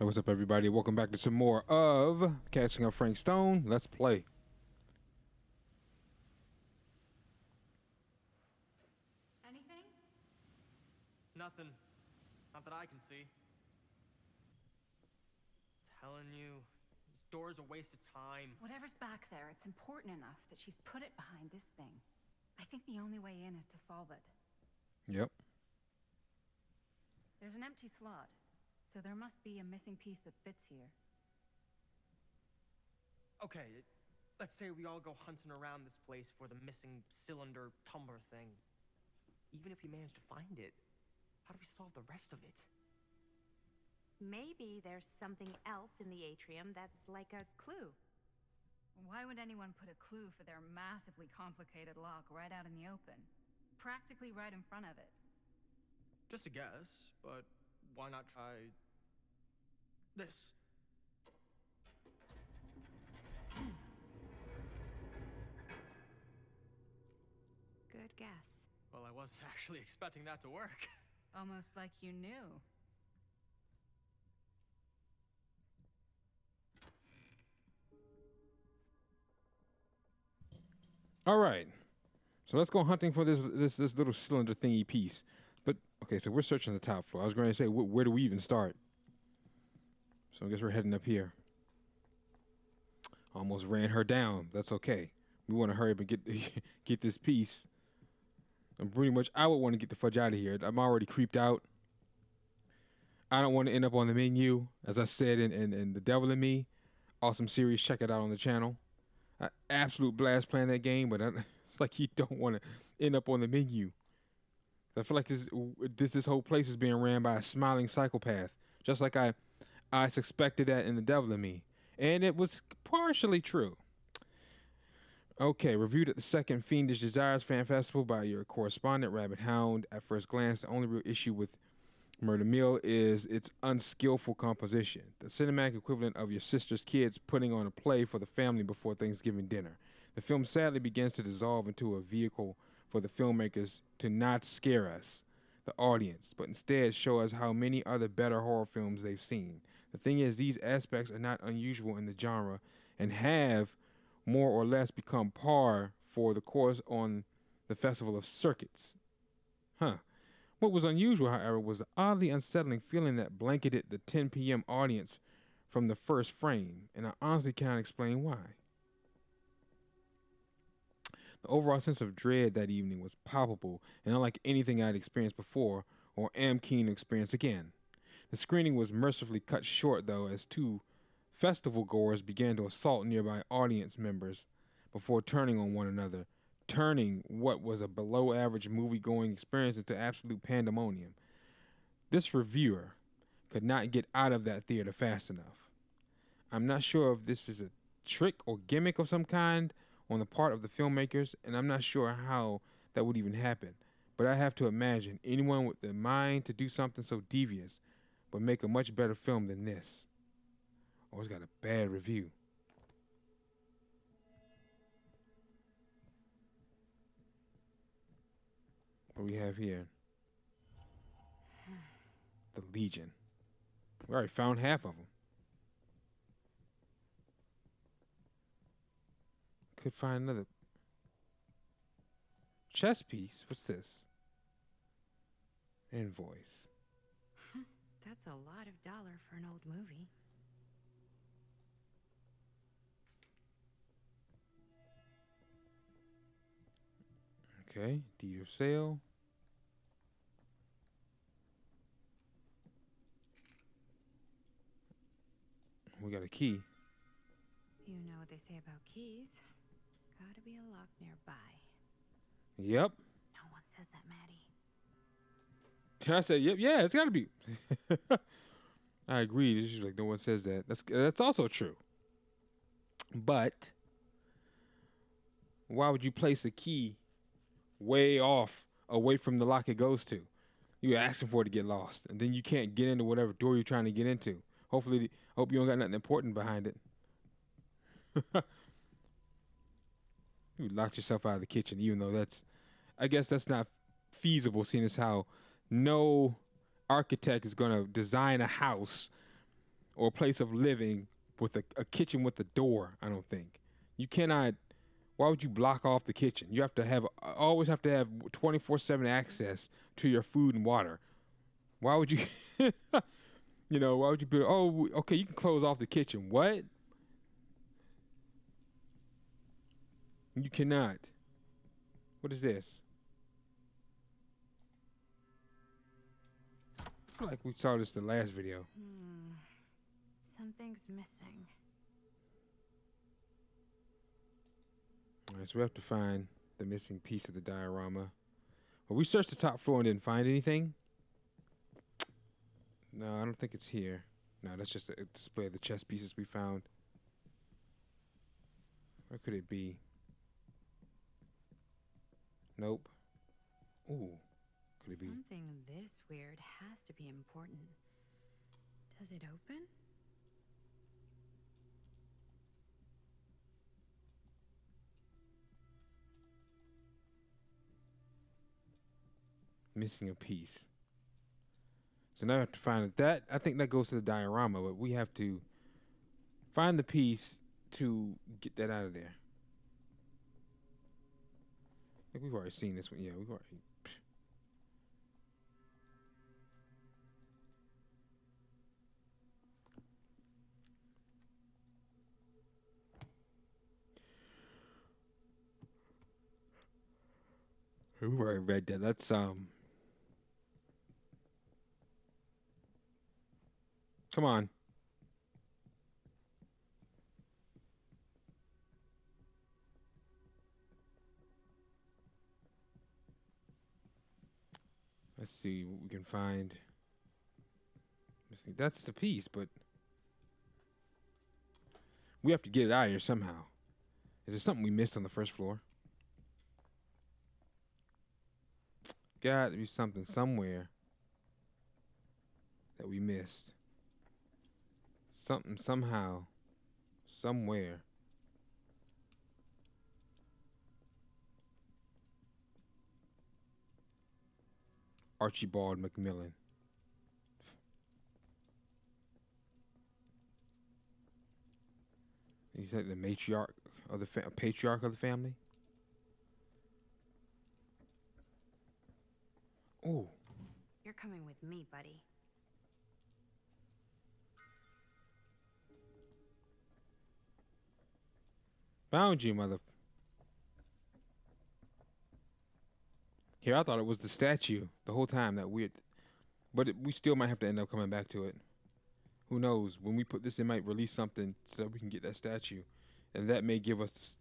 What's up, everybody? Welcome back to some more of Catching Up Frank Stone. Let's play. Anything? Nothing. Not that I can see. Telling you, this door's a waste of time. Whatever's back there, it's important enough that she's put it behind this thing. I think the only way in is to solve it. Yep. There's an empty slot, so there must be a missing piece that fits here. Okay, let's say we all go hunting around this place for the missing cylinder tumbler thing. Even if we manage to find it, how do we solve the rest of it? Maybe there's something else in the atrium that's like a clue. Why would anyone put a clue for their massively complicated lock right out in the open? Practically right in front of it. Just a guess, but why not try this? Good guess. Well, I wasn't actually expecting that to work. Almost like you knew. All right. So let's go hunting for this little cylinder thingy piece. But okay, so we're searching the top floor. I was going to say, where do we even start? So I guess we're heading up here. Almost ran her down. That's okay. We want to hurry up and get this piece. And pretty much, I would want to get the fudge out of here. I'm already creeped out. I don't want to end up on the menu. As I said in The Devil in Me, awesome series. Check it out on the channel. Absolute blast playing that game, but it's like you don't want to end up on the menu. I feel like this whole place is being ran by a smiling psychopath, just like I suspected that in The Devil in Me, and it was partially true. Okay, reviewed at the second Fiendish Desires Fan Festival by your correspondent, Rabbit Hound. At first glance, the only real issue with Murder Mill is its unskillful composition, the cinematic equivalent of your sister's kids putting on a play for the family before Thanksgiving dinner. The film sadly begins to dissolve into a vehicle for the filmmakers to not scare us, the audience, but instead show us how many other better horror films they've seen. The thing is, these aspects are not unusual in the genre and have more or less become par for the course on the Festival of Circuits. What was unusual, however, was the oddly unsettling feeling that blanketed the 10 p.m. audience from the first frame, and I honestly cannot explain why. The overall sense of dread that evening was palpable and unlike anything I had experienced before or am keen to experience again. The screening was mercifully cut short, though, as two festival goers began to assault nearby audience members before turning on one another, turning what was a below-average movie-going experience into absolute pandemonium. This reviewer could not get out of that theater fast enough. I'm not sure if this is a trick or gimmick of some kind on the part of the filmmakers, and I'm not sure how that would even happen. But I have to imagine anyone with the mind to do something so devious would make a much better film than this. Oh, it's got a bad review. What we have here? The Legion. We already found half of them. Could find another chess piece. What's this? Invoice. That's a lot of dollar for an old movie. Okay, deed of sale. We got a key. You know what they say about keys. Gotta be a lock nearby. Yep. No one says that, Maddie. I said, yep, yeah, it's got to be. I agree. It's just like no one says that. That's also true. But why would you place a key way off, away from the lock it goes to? You're asking for it to get lost, and then you can't get into whatever door you're trying to get into. Hopefully, hope you don't got nothing important behind it. You locked yourself out of the kitchen, even though I guess that's not feasible, seeing as how no architect is going to design a house or a place of living with a kitchen with a door. I don't think you cannot. Why would you block off the kitchen? You have to have always have to have 24/7 access to your food and water. Why would you? You know, why would you be? Oh, okay, you can close off the kitchen. What? You cannot. What is this? I feel like we saw this the last video. Something's missing. All right, so we have to find the missing piece of the diorama. Well, we searched the top floor and didn't find anything. No, I don't think it's here. No, that's just a display of the chess pieces we found. Where could it be? Nope. Ooh. Could it be? Something this weird has to be important. Does it open? Missing a piece. So now I have to find that. I think that goes to the diorama, but we have to find the piece to get that out of there. I think we've already seen this one. Yeah, we've already. We've already read that. That's Come on. Let's see what we can find. That's the piece, but we have to get it out of here somehow. Is there something we missed on the first floor? Got to be something somewhere that we missed. Something, somehow, somewhere. Archibald Macmillan. He's like the matriarch of the patriarch of the family. Oh. You're coming with me, buddy. Found you, mother. Here, I thought it was the statue the whole time. That weird. But we still might have to end up coming back to it. Who knows? When we put this, it might release something so that we can get that statue. And that may give us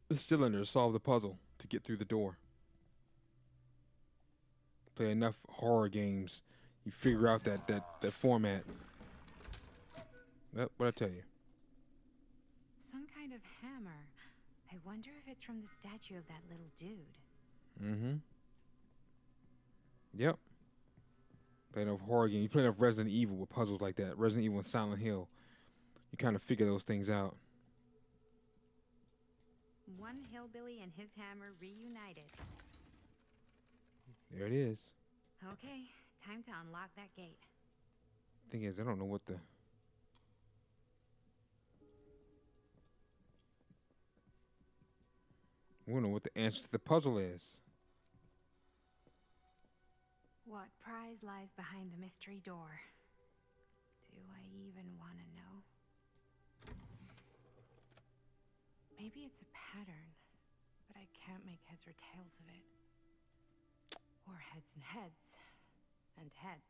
the cylinder to solve the puzzle to get through the door. Play enough horror games, you figure out that format. What I tell you? Some kind of hammer. I wonder if it's from the statue of that little dude. Mm-hmm. Yep. Play enough horror game. You play enough Resident Evil with puzzles like that. Resident Evil and Silent Hill. You kind of figure those things out. One hillbilly and his hammer reunited. There it is. Okay, time to unlock that gate. Thing is, I don't know what the... I don't know what the answer to the puzzle is. What prize lies behind the mystery door? Do I even want to know? Maybe it's a pattern, but I can't make heads or tails of it. Or heads and heads. And heads.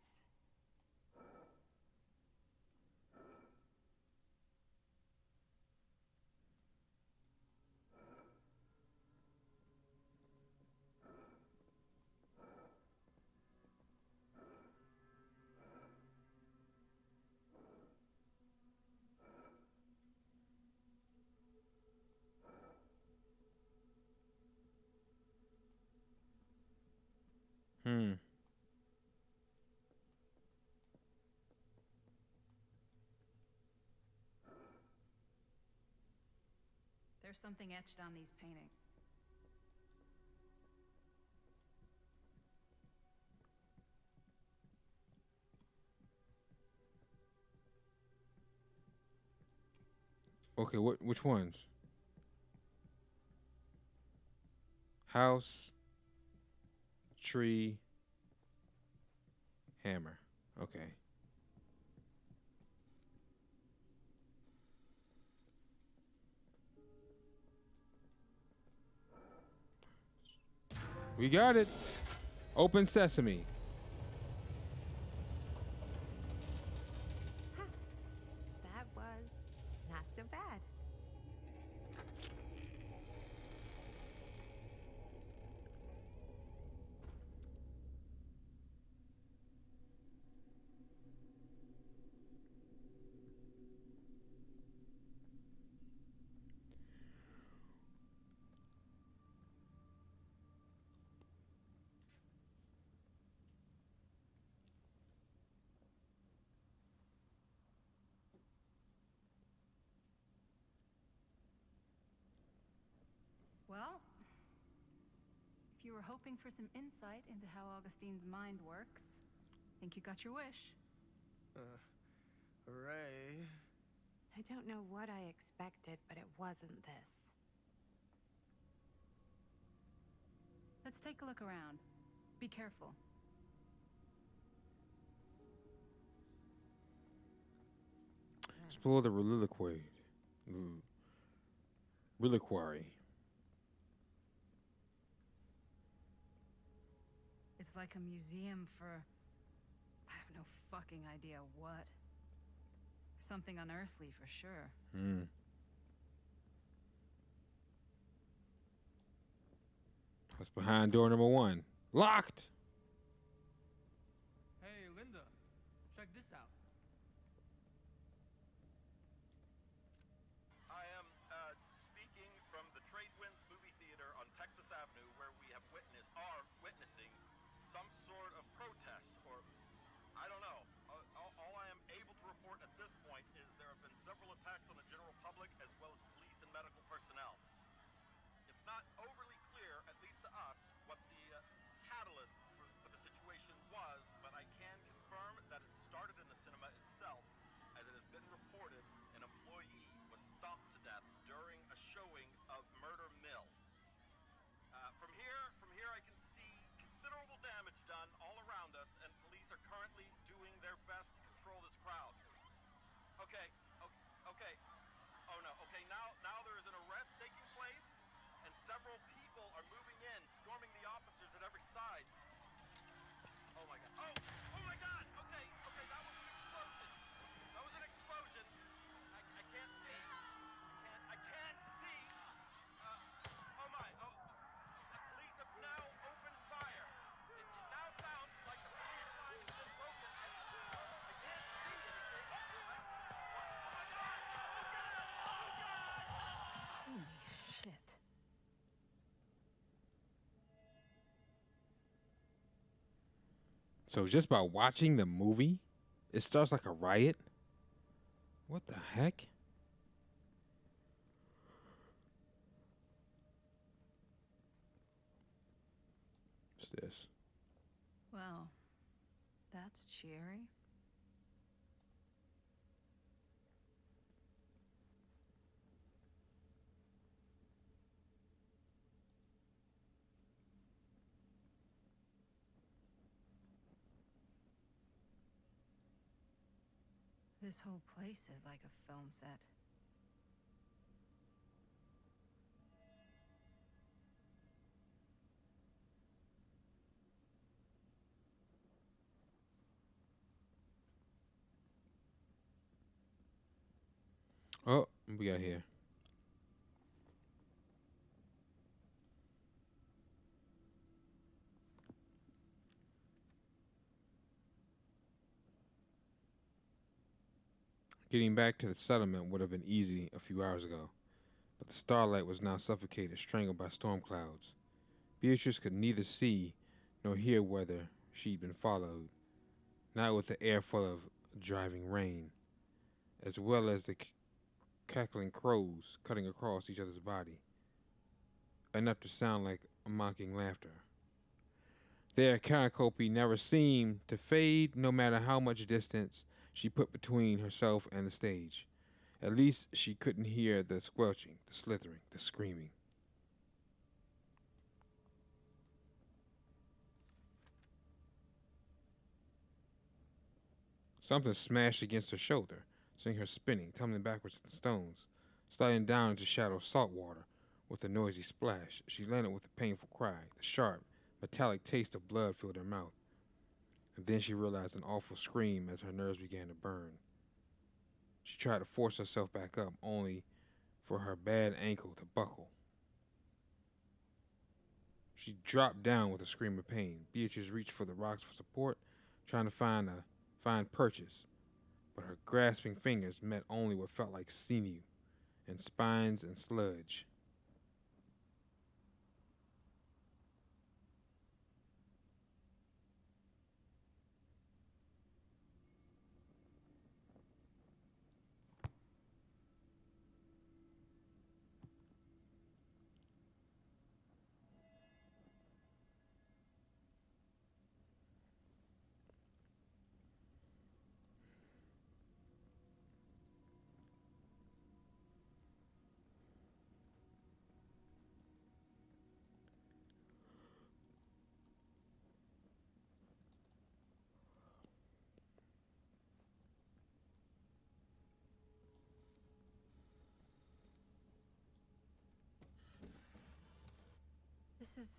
There's something etched on these paintings. Okay, which ones? House, tree, hammer. Okay. We got it. Open sesame. That was not so bad. Well, if you were hoping for some insight into how Augustine's mind works, I think you got your wish. Hooray. I don't know what I expected, but it wasn't this. Let's take a look around. Be careful. Explore the reliquary. It's like a museum for... I have no fucking idea what. Something unearthly for sure. Hmm. What's behind door number 1? Locked. Hey, Linda, check this out. I am speaking from the Tradewinds Movie Theater on Texas Avenue, where we are witnessing some sort of protest, or I don't know. All I am able to report at this point is there have been several attacks on the general public as well as police and medical personnel. It's not overly clear, at least to us, what the catalyst for the situation was, but I can confirm that it started in the cinema itself, as it has been reported an employee was stomped to death during a showing of Murder Mill. From here I can see considerable damage done all around us, and police are currently doing their best to control this crowd. Okay, okay. Oh no, okay, now there is an arrest taking place, and several people are moving in, storming the officers at every side. Oh my god. Oh my god! Okay, that was an explosion. That was an explosion. I can't see. I can't see. Oh my. Oh, the police have now opened fire. It now sounds like the police line has been broken, and I can't see anything. Oh my god! Oh god! Oh god! Holy shit. So just by watching the movie, it starts like a riot? What the heck? What's this? Well, that's cheery. This whole place is like a film set. Oh, what we got here? Getting back to the settlement would have been easy a few hours ago, but the starlight was now suffocated, strangled by storm clouds. Beatrice could neither see nor hear whether she'd been followed, not with the air full of driving rain, as well as the cackling crows cutting across each other's body, enough to sound like a mocking laughter. Their cacopy never seemed to fade, no matter how much distance she put between herself and the stage. At least she couldn't hear the squelching, the slithering, the screaming. Something smashed against her shoulder, sending her spinning, tumbling backwards to the stones, sliding down into shallow salt water with a noisy splash. She landed with a painful cry. The sharp, metallic taste of blood filled her mouth. And then she realized an awful scream as her nerves began to burn. She tried to force herself back up, only for her bad ankle to buckle. She dropped down with a scream of pain. Beatrice reached for the rocks for support, trying to find purchase, but her grasping fingers met only what felt like sinew and spines and sludge. This is...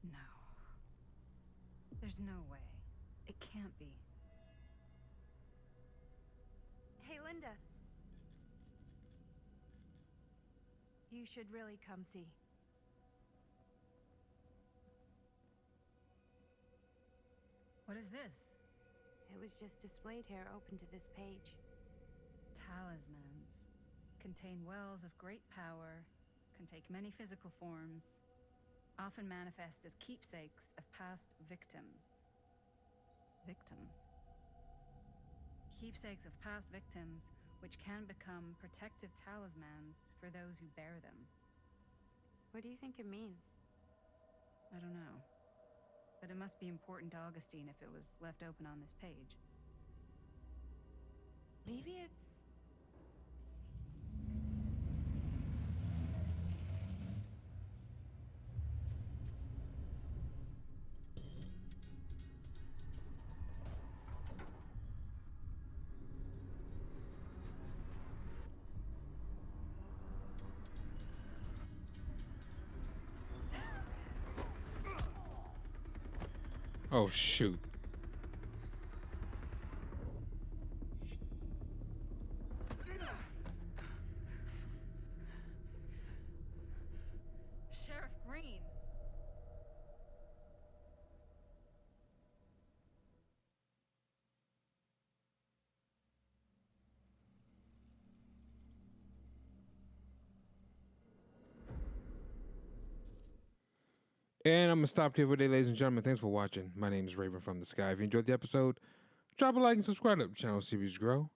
No. There's no way. It can't be. Hey, Linda. You should really come see. What is this? It was just displayed here, open to this page. Talismans. Contain wells of great power, can take many physical forms, often manifest as keepsakes of past victims. Victims? Keepsakes of past victims, which can become protective talismans for those who bear them. What do you think it means? I don't know. But it must be important to Augustine if it was left open on this page. Maybe it's... Oh, shoot. Sheriff Green! And I'm going to stop here for today, ladies and gentlemen. Thanks for watching. My name is Raven from the Sky. If you enjoyed the episode, drop a like and subscribe to the channel to see views grow.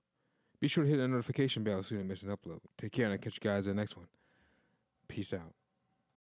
Be sure to hit the notification bell so you don't miss an upload. Take care, and I'll catch you guys in the next one. Peace out.